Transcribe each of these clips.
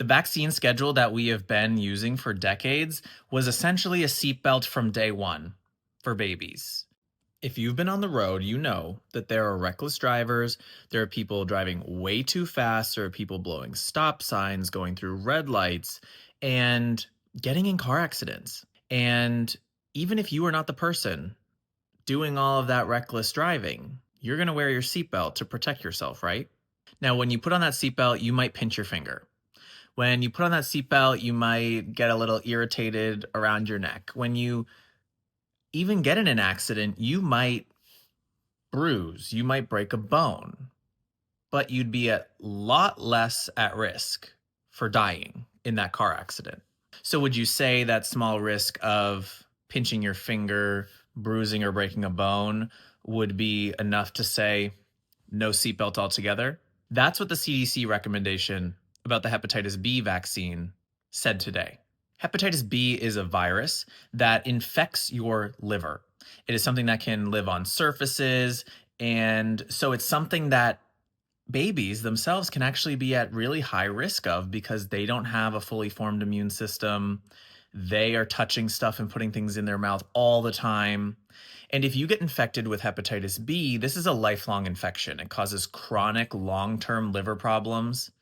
The vaccine schedule that we have been using for decades was essentially a seatbelt from day one for babies. If you've been on the road, you know that there are reckless drivers, there are people driving way too fast, there are people blowing stop signs, going through red lights, and getting in car accidents. And even if you are not the person doing all of that reckless driving, you're going to wear your seatbelt to protect yourself, right? Now, when you put on that seatbelt, you might pinch your finger. When you put on that seatbelt, you might get a little irritated around your neck. When you even get in an accident, you might bruise, you might break a bone, but you'd be a lot less at risk for dying in that car accident. So, would you say that small risk of pinching your finger, bruising, or breaking a bone would be enough to say no seatbelt altogether? That's what the CDC recommendation about the hepatitis B vaccine said today. Hepatitis B is a virus that infects your liver. It is something that can live on surfaces. And so it's something that babies themselves can actually be at really high risk of because they don't have a fully formed immune system. They are touching stuff and putting things in their mouth all the time. And if you get infected with hepatitis B, this is a lifelong infection. It causes chronic long term liver problems.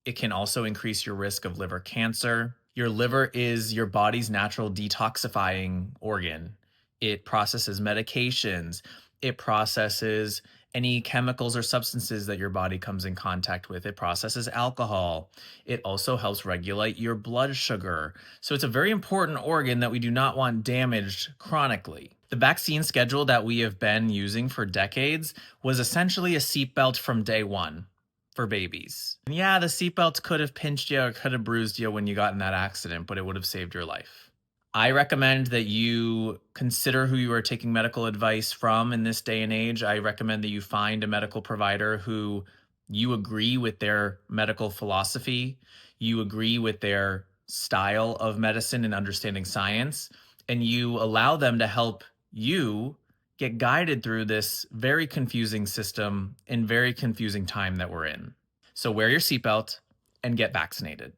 It can also increase your risk of liver cancer. Your liver is your body's natural detoxifying organ. It processes medications, it processes any chemicals or substances that your body comes in contact with. It processes alcohol. It also helps regulate your blood sugar. So it's a very important organ that we do not want damaged chronically. The vaccine schedule that we have been using for decades was essentially a seatbelt from day one for babies. And yeah, the seatbelt could have pinched you or could have bruised you when you got in that accident, but it would have saved your life. I recommend that you consider who you are taking medical advice from in this day and age. I recommend that you find a medical provider who you agree with their medical philosophy, you agree with their style of medicine and understanding science, and you allow them to help you get guided through this very confusing system and very confusing time that we're in. So wear your seatbelt and get vaccinated.